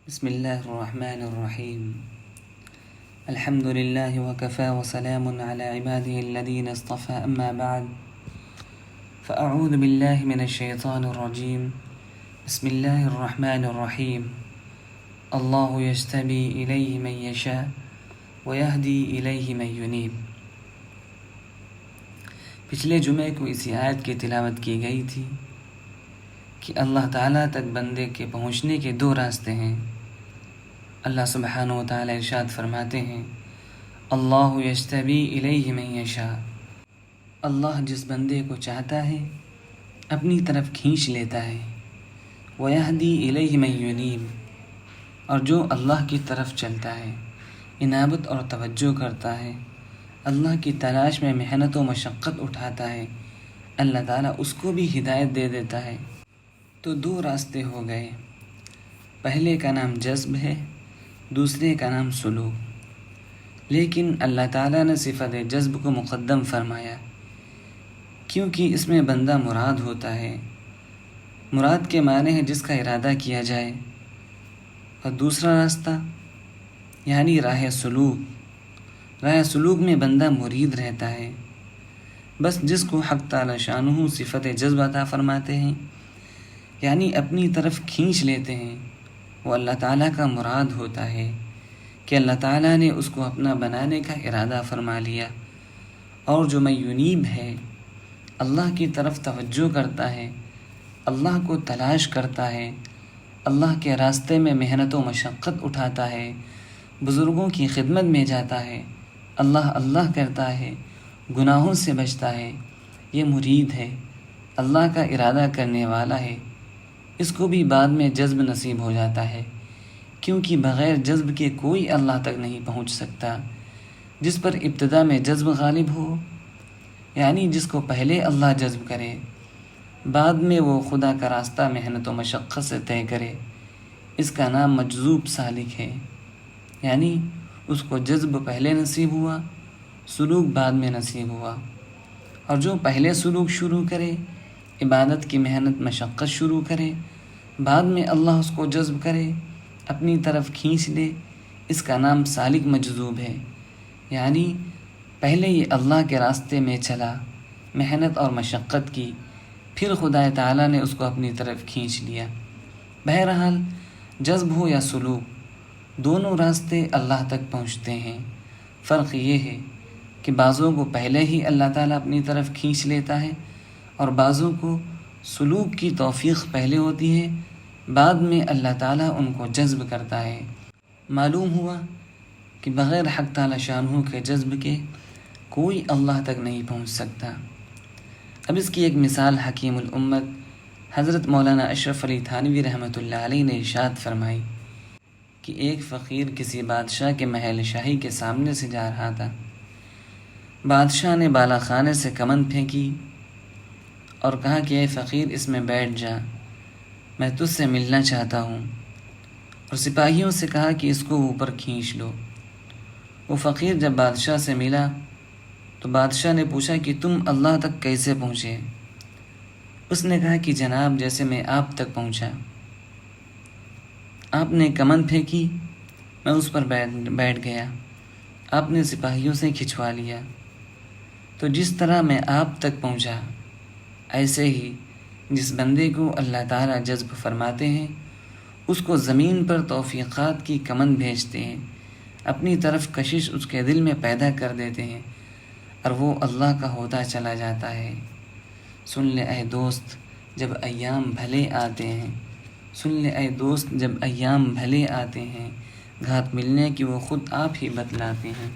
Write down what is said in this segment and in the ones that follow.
بسم الله الرحمن الرحيم. الحمد لله وكفى وسلام على عباده الذين اصطفى، أما بعد، فأعوذ بالله من الشيطان الرجيم. بسم الله الرحمن الرحيم. الله يجتبي إليه من يشاء ويهدي إليه من ينيب. پچھلے جمعے کو اسی آیت کی تلاوت کی گئی تھی کہ اللہ تعالیٰ تک بندے کے پہنچنے کے دو راستے ہیں۔ اللہ سبحانہ و تعالیٰ ارشاد فرماتے ہیں، اللہ یجتبی الیہ من یشاء، اللہ جس بندے کو چاہتا ہے اپنی طرف کھینچ لیتا ہے، ویہدی الیہ من ینیب، اور جو اللہ کی طرف چلتا ہے، انابت اور توجہ کرتا ہے، اللہ کی تلاش میں محنت و مشقت اٹھاتا ہے، اللہ تعالیٰ اس کو بھی ہدایت دے دیتا ہے۔ تو دو راستے ہو گئے، پہلے کا نام جذب ہے، دوسرے کا نام سلوک۔ لیکن اللہ تعالیٰ نے صفت جذب کو مقدم فرمایا کیونکہ اس میں بندہ مراد ہوتا ہے۔ مراد کے معنی ہے جس کا ارادہ کیا جائے، اور دوسرا راستہ یعنی راہ سلوک میں بندہ مرید رہتا ہے۔ بس جس کو حق تعالی شانہ صفت جذب عطا فرماتے ہیں، یعنی اپنی طرف کھینچ لیتے ہیں، وہ اللہ تعالیٰ کا مراد ہوتا ہے کہ اللہ تعالیٰ نے اس کو اپنا بنانے کا ارادہ فرما لیا۔ اور جو من ینیب ہے، اللہ کی طرف توجہ کرتا ہے، اللہ کو تلاش کرتا ہے، اللہ کے راستے میں محنت و مشقت اٹھاتا ہے، بزرگوں کی خدمت میں جاتا ہے، اللہ کرتا ہے، گناہوں سے بچتا ہے، یہ مرید ہے، اللہ کا ارادہ کرنے والا ہے۔ اس کو بھی بعد میں جذب نصیب ہو جاتا ہے، کیونکہ بغیر جذب کے کوئی اللہ تک نہیں پہنچ سکتا۔ جس پر ابتدا میں جذب غالب ہو، یعنی جس کو پہلے اللہ جذب کرے، بعد میں وہ خدا کا راستہ محنت و مشقت سے طے کرے، اس کا نام مجذوب سالک ہے۔ یعنی اس کو جذب پہلے نصیب ہوا، سلوک بعد میں نصیب ہوا۔ اور جو پہلے سلوک شروع کرے، عبادت کی محنت مشقت شروع کرے، بعد میں اللہ اس کو جذب کرے، اپنی طرف کھینچ لے، اس کا نام سالک مجذوب ہے۔ یعنی پہلے یہ اللہ کے راستے میں چلا، محنت اور مشقت کی، پھر خدا تعالیٰ نے اس کو اپنی طرف کھینچ لیا۔ بہرحال جذب ہو یا سلوک، دونوں راستے اللہ تک پہنچتے ہیں۔ فرق یہ ہے کہ بعضوں کو پہلے ہی اللہ تعالیٰ اپنی طرف کھینچ لیتا ہے، اور بعضوں کو سلوک کی توفیق پہلے ہوتی ہے، بعد میں اللہ تعالیٰ ان کو جذب کرتا ہے۔ معلوم ہوا کہ بغیر حق تعالی شانہ کے جذب کے کوئی اللہ تک نہیں پہنچ سکتا۔ اب اس کی ایک مثال حکیم الامت حضرت مولانا اشرف علی تھانوی رحمۃ اللہ علیہ نے ارشاد فرمائی کہ ایک فقیر کسی بادشاہ کے محل شاہی کے سامنے سے جا رہا تھا۔ بادشاہ نے بالا خانے سے کمند پھینکی اور کہا کہ اے فقیر، اس میں بیٹھ جا، میں تجھ سے ملنا چاہتا ہوں، اور سپاہیوں سے کہا کہ اس کو اوپر کھینچ لو۔ وہ فقیر جب بادشاہ سے ملا تو بادشاہ نے پوچھا کہ تم اللہ تک کیسے پہنچے؟ اس نے کہا کہ جناب، جیسے میں آپ تک پہنچا، آپ نے کمند پھینکی، میں اس پر بیٹھ گیا، آپ نے سپاہیوں سے کھنچوا لیا، تو جس طرح میں آپ تک پہنچا، ایسے ہی جس بندے کو اللہ تعالیٰ جذب فرماتے ہیں، اس کو زمین پر توفیقات کی کمند بھیجتے ہیں، اپنی طرف کشش اس کے دل میں پیدا کر دیتے ہیں، اور وہ اللہ کا ہوتا چلا جاتا ہے۔ سن لے اے دوست جب ایام بھلے آتے ہیں، سن لے اے دوست جب ایام بھلے آتے ہیں، گھات ملنے کی وہ خود آپ ہی بتلاتے ہیں۔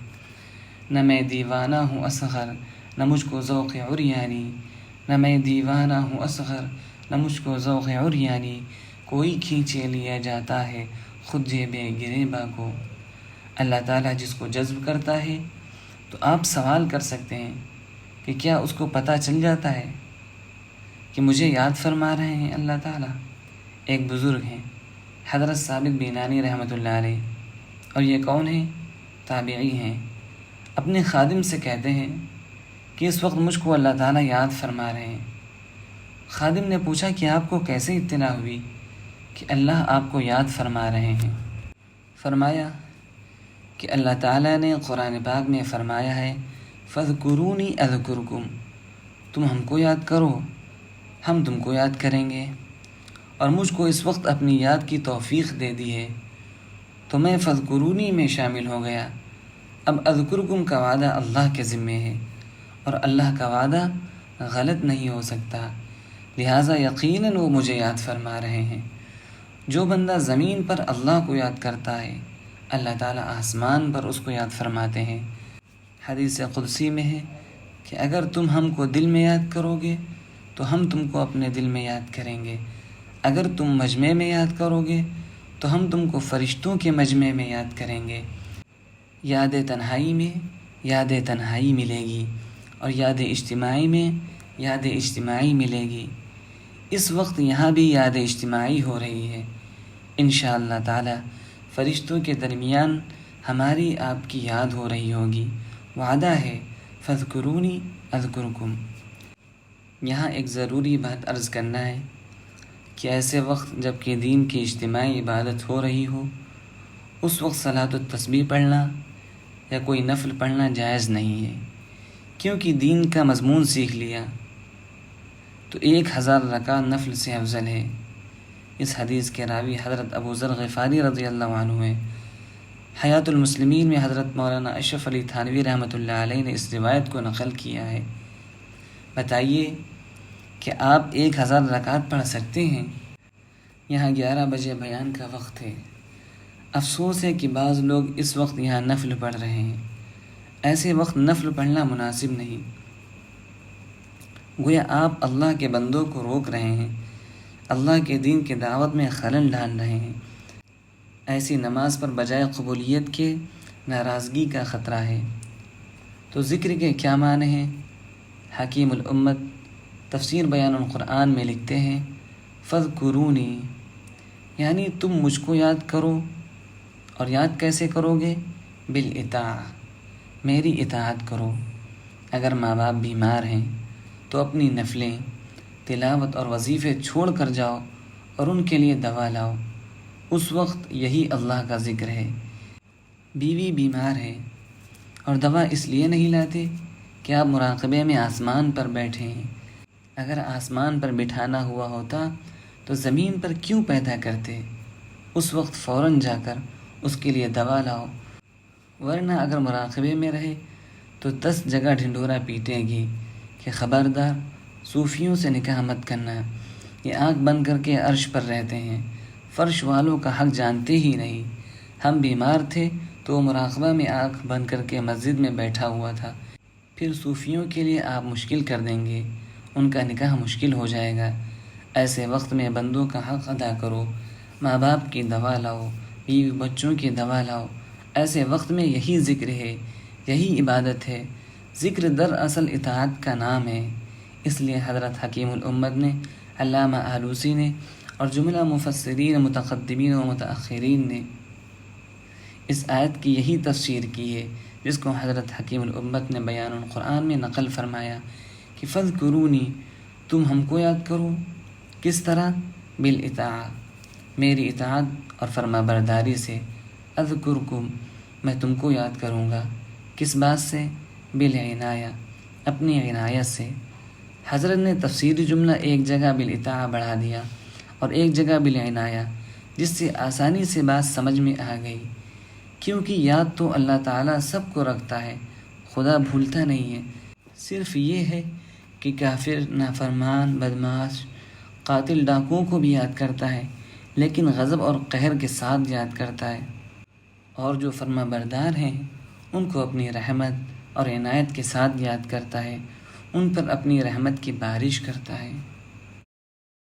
نہ میں دیوانہ ہوں اصغر، نہ مجھ کو ذوق عریانی، نہ میں دیوانہ ہوں اصغر، نہ مجھ کو ذوق عریانی، کوئی کھینچے لیا جاتا ہے خود جیب گریباں کو۔ اللہ تعالیٰ جس کو جذب کرتا ہے تو آپ سوال کر سکتے ہیں کہ کیا اس کو پتہ چل جاتا ہے کہ مجھے یاد فرما رہے ہیں اللہ تعالیٰ؟ ایک بزرگ ہیں حضرت ثابت بینانی رحمۃ اللہ علیہ، اور یہ کون ہیں؟ تابعی ہیں۔ اپنے خادم سے کہتے ہیں کہ اس وقت مجھ کو اللہ تعالیٰ یاد فرما رہے ہیں۔ خادم نے پوچھا کہ آپ کو کیسے اطلاع ہوئی کہ اللہ آپ کو یاد فرما رہے ہیں۔ فرمایا کہ اللہ تعالیٰ نے قرآن پاک میں فرمایا ہے فَاذْكُرُونِي أَذْكُرْكُمْ، تم ہم کو یاد کرو ہم تم کو یاد کریں گے۔ اور مجھ کو اس وقت اپنی یاد کی توفیق دے دی ہے تو میں فَاذْكُرُونِی میں شامل ہو گیا۔ اب اذکرکم کا وعدہ اللہ کے ذمے ہے، اور اللہ کا وعدہ غلط نہیں ہو سکتا، لہٰذا یقیناً وہ مجھے یاد فرما رہے ہیں۔ جو بندہ زمین پر اللہ کو یاد کرتا ہے، اللہ تعالیٰ آسمان پر اس کو یاد فرماتے ہیں۔ حدیث قدسی میں ہے کہ اگر تم ہم کو دل میں یاد کرو گے تو ہم تم کو اپنے دل میں یاد کریں گے، اگر تم مجمع میں یاد کرو گے تو ہم تم کو فرشتوں کے مجمع میں یاد کریں گے۔ یاد تنہائی میں یاد تنہائی ملے گی، اور یاد اجتماعی میں یاد اجتماعی ملے گی۔ اس وقت یہاں بھی یاد اجتماعی ہو رہی ہے۔ انشاءاللہ تعالی فرشتوں کے درمیان ہماری آپ کی یاد ہو رہی ہوگی۔ وعدہ ہے فَاذْكُرُونِی أَذْكُرْكُمْ۔ یہاں ایک ضروری بات عرض کرنا ہے کہ ایسے وقت جب کہ دین کی اجتماعی عبادت ہو رہی ہو، اس وقت صلاۃ التسبیح پڑھنا یا کوئی نفل پڑھنا جائز نہیں ہے، کیونکہ دین کا مضمون سیکھ لیا تو 1000 رکعت نفل سے افضل ہے۔ اس حدیث کے راوی حضرت ابو ذر غفاری رضی اللہ عنہ ہیں۔ حیات المسلمین میں حضرت مولانا اشرف علی تھانوی رحمۃ اللہ علیہ نے اس روایت کو نقل کیا ہے۔ بتائیے کہ آپ 1000 رکعت پڑھ سکتے ہیں؟ یہاں 11 بجے بیان کا وقت ہے۔ افسوس ہے کہ بعض لوگ اس وقت یہاں نفل پڑھ رہے ہیں۔ ایسے وقت نفل پڑھنا مناسب نہیں، گویا آپ اللہ کے بندوں کو روک رہے ہیں، اللہ کے دین کی دعوت میں خلل ڈال رہے ہیں۔ ایسی نماز پر بجائے قبولیت کے ناراضگی کا خطرہ ہے۔ تو ذکر کے کیا معنی ہیں؟ حکیم الامت تفسیر بیان القرآن میں لکھتے ہیں فَاذْكُرُونِی، یعنی تم مجھ کو یاد کرو، اور یاد کیسے کرو گے؟ بالِاطاعہ، میری اطاعت کرو۔ اگر ماں باپ بیمار ہیں تو اپنی نفلیں، تلاوت اور وظیفے چھوڑ کر جاؤ اور ان کے لیے دوا لاؤ، اس وقت یہی اللہ کا ذکر ہے۔ بیوی بیمار ہے اور دوا اس لیے نہیں لاتے کہ آپ مراقبے میں آسمان پر بیٹھے ہیں۔ اگر آسمان پر بٹھانا ہوا ہوتا تو زمین پر کیوں پیدا کرتے؟ اس وقت فوراً جا کر اس کے لیے دوا لاؤ، ورنہ اگر مراقبے میں رہے تو 10 جگہ ڈھنڈورا پیٹے گی کہ خبردار صوفیوں سے نکاح مت کرنا، یہ آنکھ بند کر کے عرش پر رہتے ہیں، فرش والوں کا حق جانتے ہی نہیں۔ ہم بیمار تھے تو وہ مراقبہ میں آنکھ بند کر کے مسجد میں بیٹھا ہوا تھا، پھر صوفیوں کے لیے آپ مشکل کر دیں گے، ان کا نکاح مشکل ہو جائے گا۔ ایسے وقت میں بندوں کا حق ادا کرو، ماں باپ کی دوا لاؤ، بیوی بچوں کی دوا لاؤ۔ ایسے وقت میں یہی ذکر ہے، یہی عبادت ہے۔ ذکر دراصل اطاعت کا نام ہے۔ اس لیے حضرت حکیم الامت نے، علامہ آلوسی نے اور جملہ مفسرین متقدمین و متأخرین نے اس آیت کی یہی تفسیر کی ہے جس کو حضرت حکیم الامت نے بیان القرآن میں نقل فرمایا کہ فَاذْكُرُونِی، تم ہم کو یاد کرو۔ کس طرح؟ بالِاطاعہ، میری اطاعت اور فرما برداری سے۔ اذکرکم، میں تم کو یاد کروں گا۔ کس بات سے؟ بالعنایہ، اپنی عنایت سے۔ حضرت نے تفسیری جملہ ایک جگہ بالِاطاعہ بڑھا دیا اور ایک جگہ بالعنایہ، جس سے آسانی سے بات سمجھ میں آ گئی، کیونکہ یاد تو اللہ تعالیٰ سب کو رکھتا ہے، خدا بھولتا نہیں ہے۔ صرف یہ ہے کہ کافر، نافرمان، بدمعاش، قاتل، ڈاکوؤں کو بھی یاد کرتا ہے، لیکن غضب اور قہر کے ساتھ یاد کرتا ہے، اور جو فرما بردار ہیں ان کو اپنی رحمت اور عنایت کے ساتھ یاد کرتا ہے، ان پر اپنی رحمت کی بارش کرتا ہے۔